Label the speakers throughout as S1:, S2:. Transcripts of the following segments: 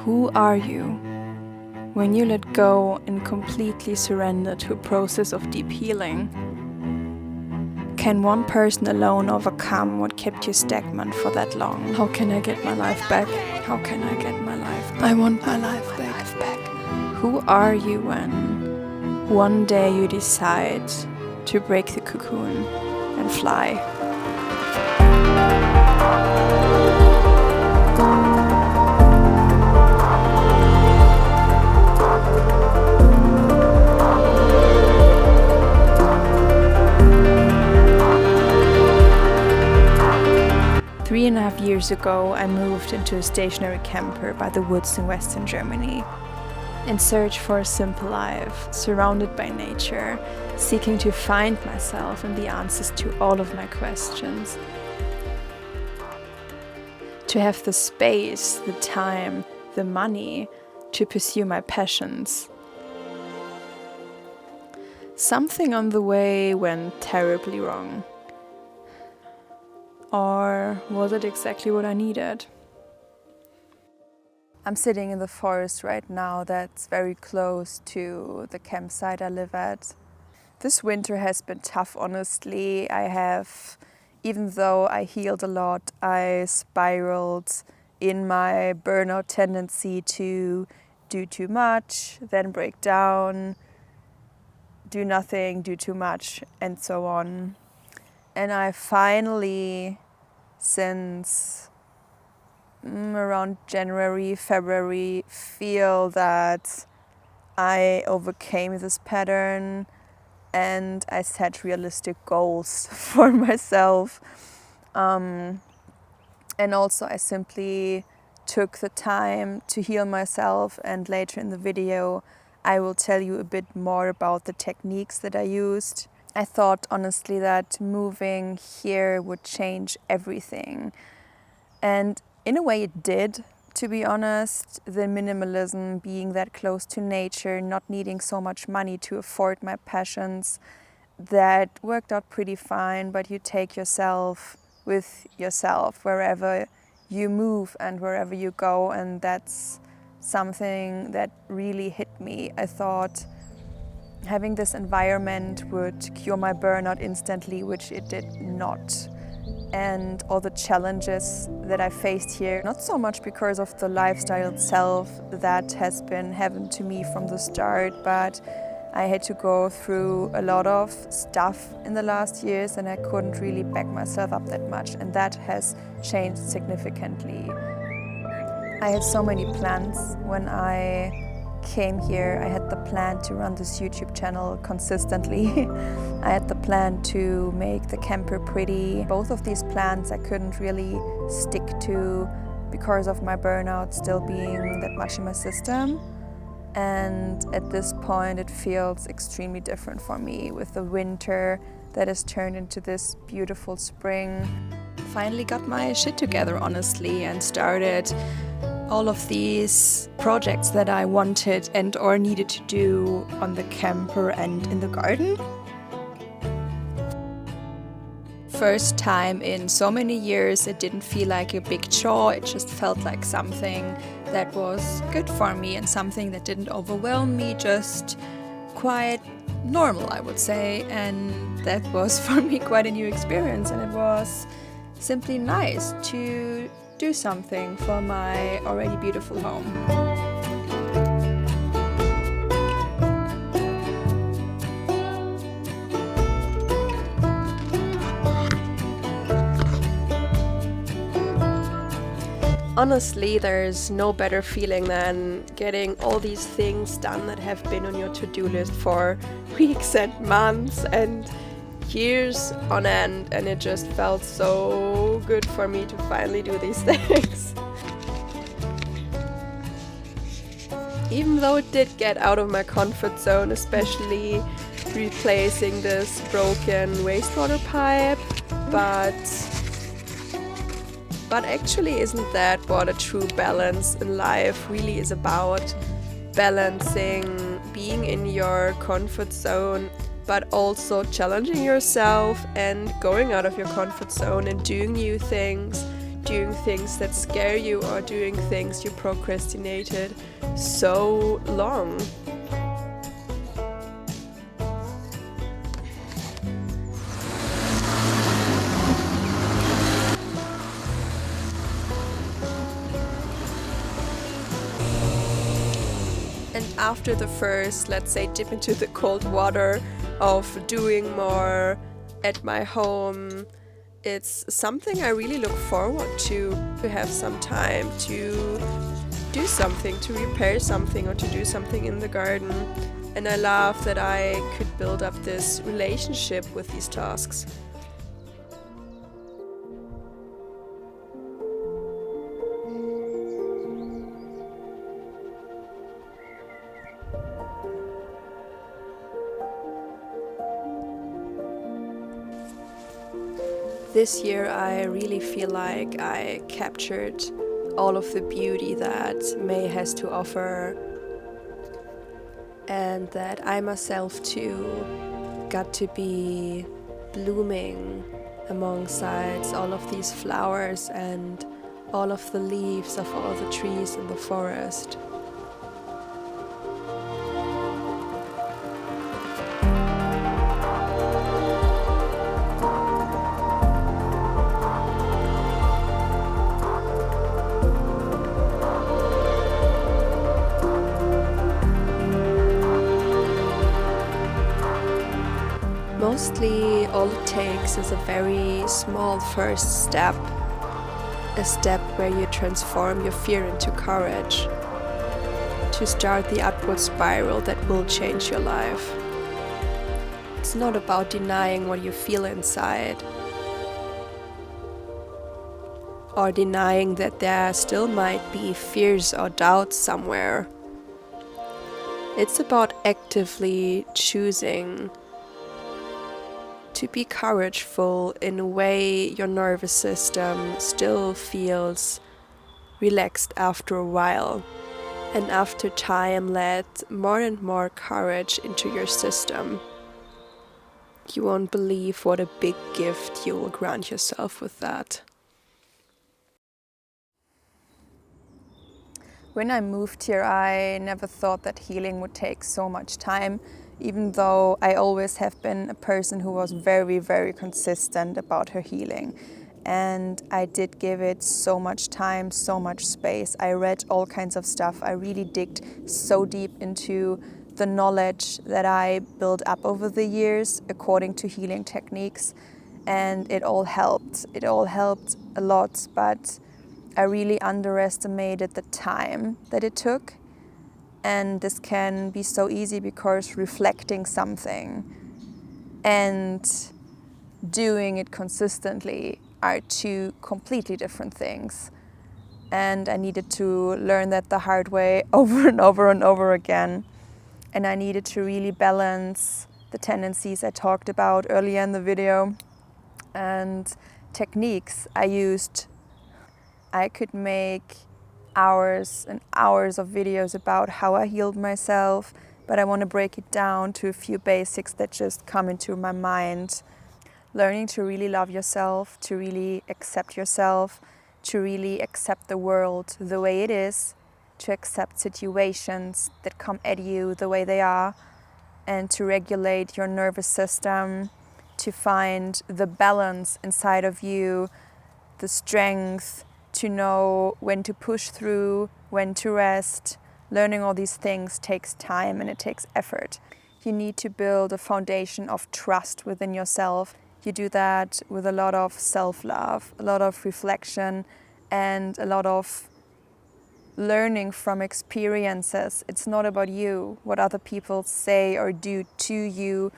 S1: Who are you when you let go and completely surrender to a process of deep healing? Can one person alone overcome what kept you stagnant for that long? How can I get my life back? How can I get my life back? I want my life back. Who are you when one day you decide to break the cocoon and fly? 3.5 years ago, I moved into a stationary camper by the woods in Western Germany, in search for a simple life, surrounded by nature, seeking to find myself and the answers to all of my questions. To have the space, the time, the money to pursue my passions. Something on the way went terribly wrong. Or was it exactly what I needed? I'm sitting in the forest right now that's very close to the campsite I live at. This winter has been tough, honestly. Even though I healed a lot, I spiraled in my burnout tendency to do too much, then break down, do nothing, do too much, and so on. And I finally, since around January, February, feel that I overcame this pattern and I set realistic goals for myself. And also I simply took the time to heal myself, and later in the video I will tell you a bit more about the techniques that I used. I thought honestly that moving here would change everything. And in a way it did, to be honest. The minimalism, being that close to nature, not needing so much money to afford my passions, that worked out pretty fine. But you take yourself with yourself wherever you move and wherever you go, and that's something that really hit me. I thought having this environment would cure my burnout instantly, which it did not. And all the challenges that I faced here, not so much because of the lifestyle itself, that has been heaven to me from the start, but I had to go through a lot of stuff in the last years and I couldn't really back myself up that much, and that has changed significantly. I had so many plans when I came here. I had the plan to run this YouTube channel consistently. I had the plan to make the camper pretty. Both of these plans I couldn't really stick to because of my burnout still being that much in my system. And at this point it feels extremely different for me, with the winter that has turned into this beautiful spring. Finally got my shit together, honestly, and started all of these projects that I wanted and or needed to do on the camper and in the garden. First time in so many years, it didn't feel like a big chore. It just felt like something that was good for me and something that didn't overwhelm me, just quite normal, I would say. And that was for me quite a new experience, and it was simply nice to do something for my already beautiful home.
S2: Honestly, there's no better feeling than getting all these things done that have been on your to-do list for weeks and months and years on end, and it just felt so good for me to finally do these things. Even though it did get out of my comfort zone, especially replacing this broken wastewater pipe, but actually isn't that what a true balance in life really is about? Balancing being in your comfort zone, but also challenging yourself and going out of your comfort zone and doing new things, doing things that scare you or doing things you procrastinated so long. And after the first, let's say, dip into the cold water of doing more at my home, it's something I really look forward to have some time to do something, to repair something, or to do something in the garden. And I love that I could build up this relationship with these tasks. This year I really feel like I captured all of the beauty that May has to offer, and that I myself too got to be blooming alongside all of these flowers and all of the leaves of all the trees in the forest. Mostly all it takes is a very small first step, a step where you transform your fear into courage, to start the upward spiral that will change your life. It's not about denying what you feel inside, or denying that there still might be fears or doubts somewhere. It's about actively choosing to be courageful in a way your nervous system still feels relaxed after a while, and after time let more and more courage into your system. You won't believe what a big gift you will grant yourself with that.
S1: When I moved here, I never thought that healing would take so much time, even though I always have been a person who was very, very consistent about her healing. And I did give it so much time, so much space. I read all kinds of stuff. I really digged so deep into the knowledge that I built up over the years according to healing techniques. And it all helped. It all helped a lot, but I really underestimated the time that it took. And this can be so easy because reflecting something and doing it consistently are two completely different things. And I needed to learn that the hard way over and over and over again. And I needed to really balance the tendencies I talked about earlier in the video and techniques I used. I could make hours and hours of videos about how I healed myself, but I want to break it down to a few basics that just come into my mind. Learning to really love yourself, to really accept yourself, to really accept the world the way it is, to accept situations that come at you the way they are, and to regulate your nervous system, to find the balance inside of you, the strength, to know when to push through, when to rest. Learning all these things takes time and it takes effort. You need to build a foundation of trust within yourself. You do that with a lot of self-love, a lot of reflection, and a lot of learning from experiences. It's not about you, what other people say or do to you.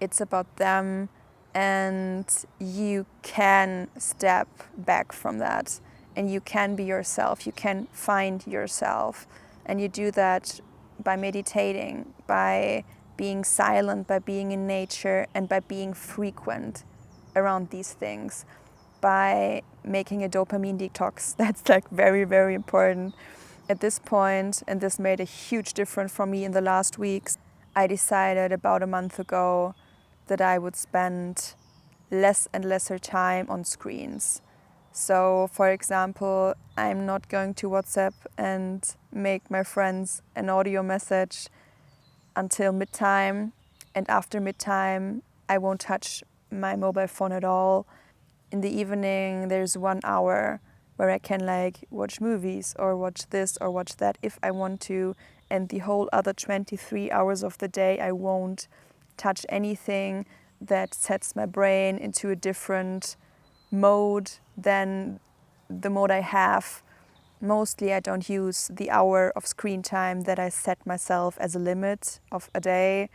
S1: It's about them, and you can step back from that. And you can be yourself, you can find yourself. And you do that by meditating, by being silent, by being in nature, and by being frequent around these things, by making a dopamine detox. That's like very, very important. At this point, and this made a huge difference for me in the last weeks, I decided about a month ago that I would spend less and lesser time on screens. So, for example, I'm not going to WhatsApp and make my friends an audio message until midtime. And after midtime, I won't touch my mobile phone at all. In the evening, there's 1 hour where I can watch movies or watch this or watch that if I want to. And the whole other 23 hours of the day, I won't touch anything that sets my brain into a different mode than the mode I have. Mostly I don't use the hour of screen time that I set myself as a limit of a day.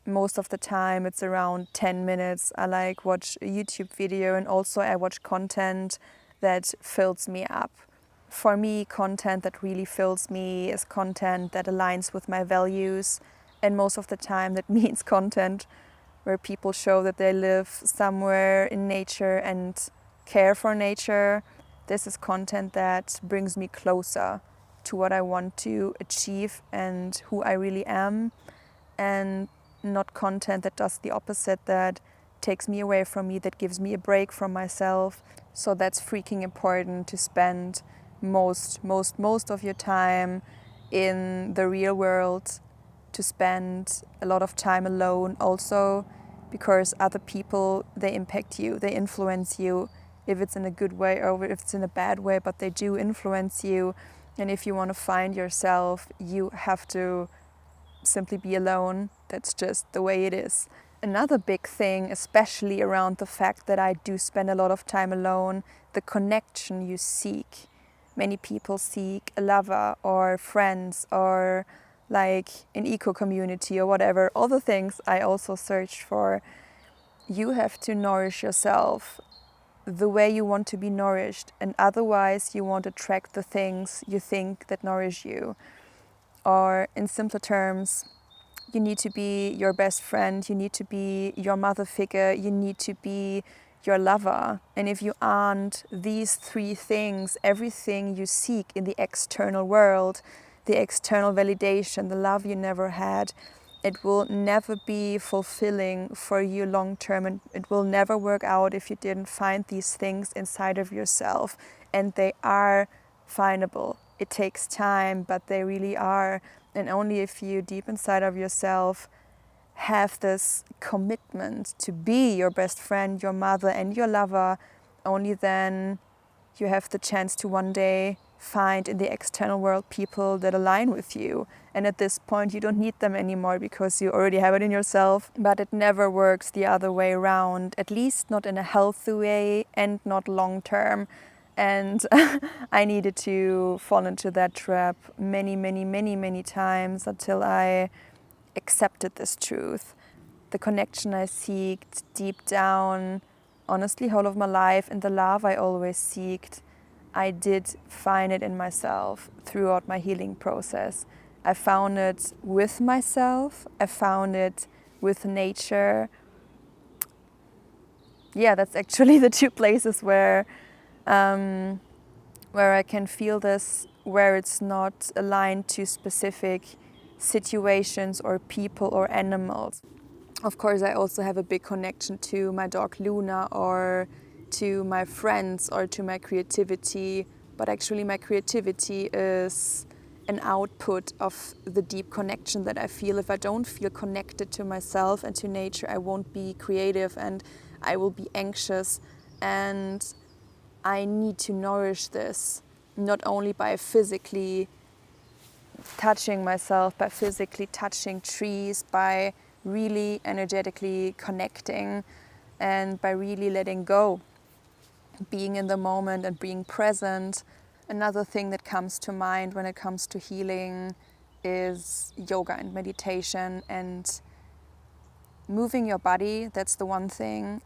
S1: Most of the time it's around 10 minutes. I watch a YouTube video, and also I watch content that fills me up. For me, content that really fills me is content that aligns with my values, and most of the time that means content where people show that they live somewhere in nature and care for nature. This is content that brings me closer to what I want to achieve and who I really am, and not content that does the opposite, that takes me away from me, that gives me a break from myself. So that's freaking important, to spend most of your time in the real world, to spend a lot of time alone also, because other people, they impact you, they influence you, if it's in a good way or if it's in a bad way, but they do influence you. And if you want to find yourself, you have to simply be alone. That's just the way it is. Another big thing, especially around the fact that I do spend a lot of time alone, the connection you seek. Many people seek a lover or friends or an eco community or whatever. All the things I also searched for. You have to nourish yourself the way you want to be nourished, and otherwise you won't attract the things you think that nourish you. Or in simpler terms, you need to be your best friend, you need to be your mother figure, you need to be your lover. And if you aren't these three things, everything you seek in the external world, the external validation, the love you never had, it will never be fulfilling for you long term, and it will never work out if you didn't find these things inside of yourself. And they are findable. It takes time, but they really are. And only if you deep inside of yourself have this commitment to be your best friend, your mother and your lover, only then you have the chance to one day find in the external world people that align with you. And at this point you don't need them anymore because you already have it in yourself. But it never works the other way around, at least not in a healthy way and not long term. And I needed to fall into that trap many times until I accepted this truth. The connection I seeked deep down, honestly, whole of my life, and the love I always seeked, I did find it in myself throughout my healing process. I found it with myself, I found it with nature. Yeah, that's actually the two places where I can feel this, where it's not aligned to specific situations or people or animals. Of course, I also have a big connection to my dog Luna, or to my friends, or to my creativity. But actually my creativity is an output of the deep connection that I feel. If I don't feel connected to myself and to nature, I won't be creative and I will be anxious. And I need to nourish this, not only by physically touching myself, by physically touching trees, by really energetically connecting, and by really letting go, being in the moment and being present. Another thing that comes to mind when it comes to healing is yoga and meditation and moving your body. That's the one thing.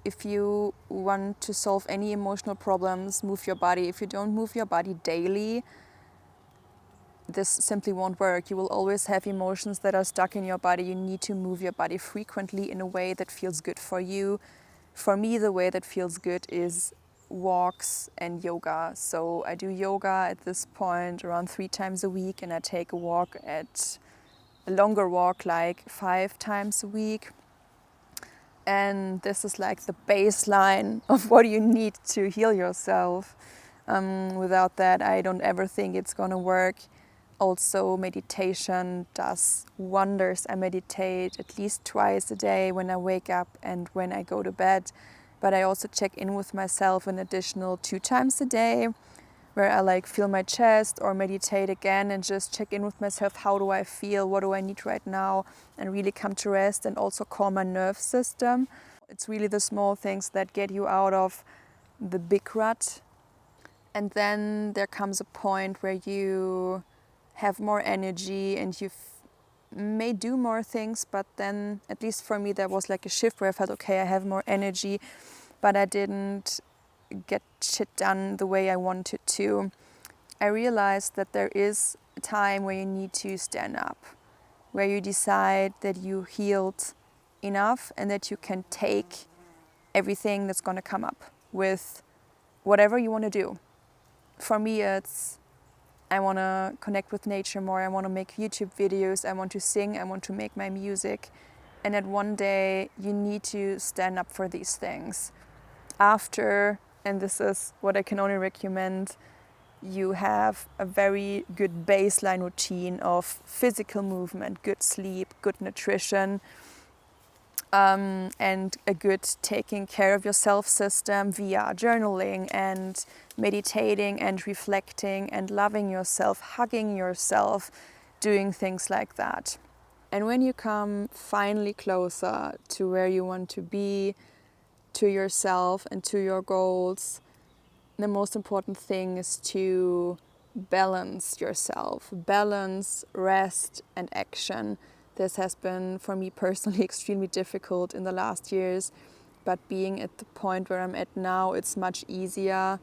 S1: If you want to solve any emotional problems, move your body. If you don't move your body daily, this simply won't work. You will always have emotions that are stuck in your body. You need to move your body frequently in a way that feels good for you. For me, the way that feels good is walks and yoga. So I do yoga at this point around 3 times a week, and I take a longer walk, like 5 times a week. And this is like the baseline of what you need to heal yourself. Without that, I don't ever think it's gonna work. Also, meditation does wonders. I meditate at least twice a day when I wake up and when I go to bed. But I also check in with myself an additional 2 times a day, where I like feel my chest or meditate again and just check in with myself. How do I feel? What do I need right now? And really come to rest and also calm my nerve system. It's really the small things that get you out of the big rut. And then there comes a point where you have more energy and you may do more things, but then, at least for me, there was like a shift where I felt, okay, I have more energy, but I didn't get shit done the way I wanted to. I realized that there is a time where you need to stand up, where you decide that you healed enough and that you can take everything that's going to come up with whatever you want to do. For me, it's I want to connect with nature more. I want to make YouTube videos. I want to sing. I want to make my music. And that one day you need to stand up for these things. After, and this is what I can only recommend, you have a very good baseline routine of physical movement, good sleep, good nutrition, and a good taking care of yourself system via journaling and meditating and reflecting and loving yourself, hugging yourself, doing things like that. And when you come finally closer to where you want to be, to yourself and to your goals, the most important thing is to balance yourself, balance rest and action. This has been for me personally extremely difficult in the last years, but being at the point where I'm at now, it's much easier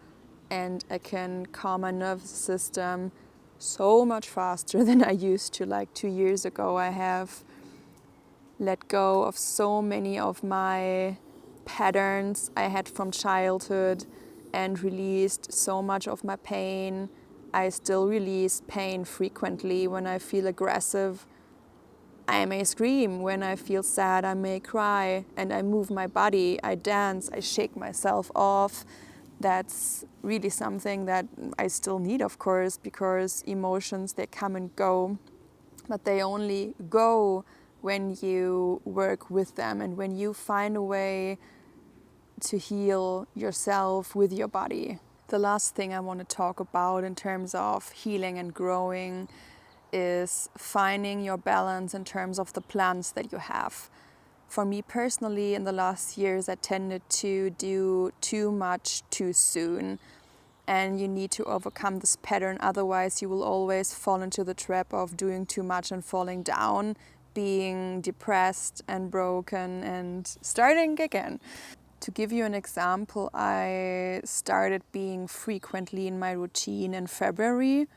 S1: and I can calm my nervous system so much faster than I used to. Like 2 years ago, I have let go of so many of my patterns I had from childhood and released so much of my pain. I still release pain frequently. When I feel aggressive, I may scream. When I feel sad, I may cry, and I move my body, I dance, I shake myself off. That's really something that I still need, of course, because emotions, they come and go, but they only go when you work with them and when you find a way to heal yourself with your body. The last thing I want to talk about in terms of healing and growing is finding your balance in terms of the plans that you have. For me personally, in the last years, I tended to do too much too soon. And you need to overcome this pattern, otherwise you will always fall into the trap of doing too much and falling down, being depressed and broken and starting again. To give you an example, I started being frequently in my routine in February.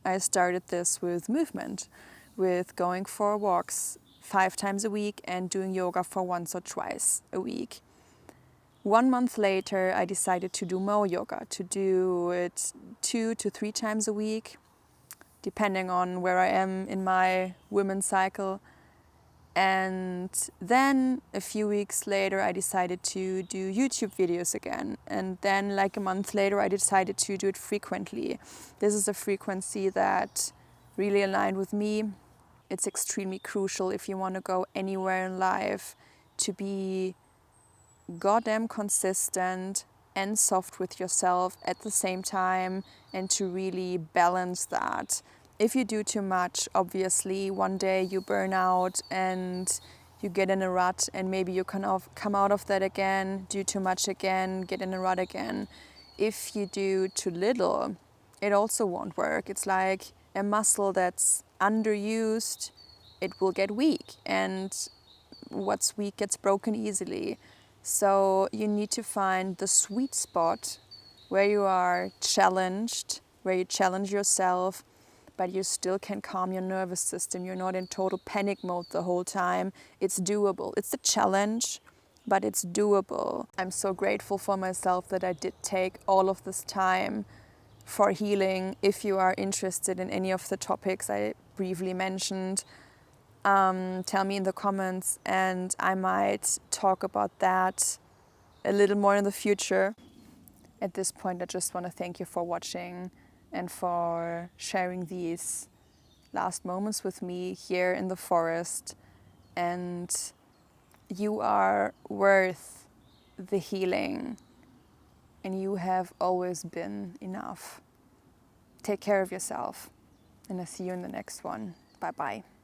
S1: I started this with movement, with going for walks 5 times a week and doing yoga for once or twice a week. 1 month later, I decided to do more yoga, to do it 2 to 3 times a week, depending on where I am in my women's cycle. And then a few weeks later, I decided to do YouTube videos again. And then like a month later, I decided to do it frequently. This is a frequency that really aligned with me. It's extremely crucial if you want to go anywhere in life, to be goddamn consistent and soft with yourself at the same time, and to really balance that. If you do too much, obviously one day you burn out and you get in a rut, and maybe you can come out of that again, do too much again, get in a rut again. If you do too little, it also won't work. It's like a muscle that's underused, it will get weak, and what's weak gets broken easily. So you need to find the sweet spot where you are challenged, where you challenge yourself, but you still can calm your nervous system. You're not in total panic mode the whole time. It's doable. It's a challenge, but it's doable. I'm so grateful for myself that I did take all of this time for healing. If you are interested in any of the topics I briefly mentioned, tell me in the comments, and I might talk about that a little more in the future. At this point, I just want to thank you for watching and for sharing these last moments with me here in the forest. And you are worth the healing, and you have always been enough. Take care of yourself, and I'll see you in the next one. Bye bye.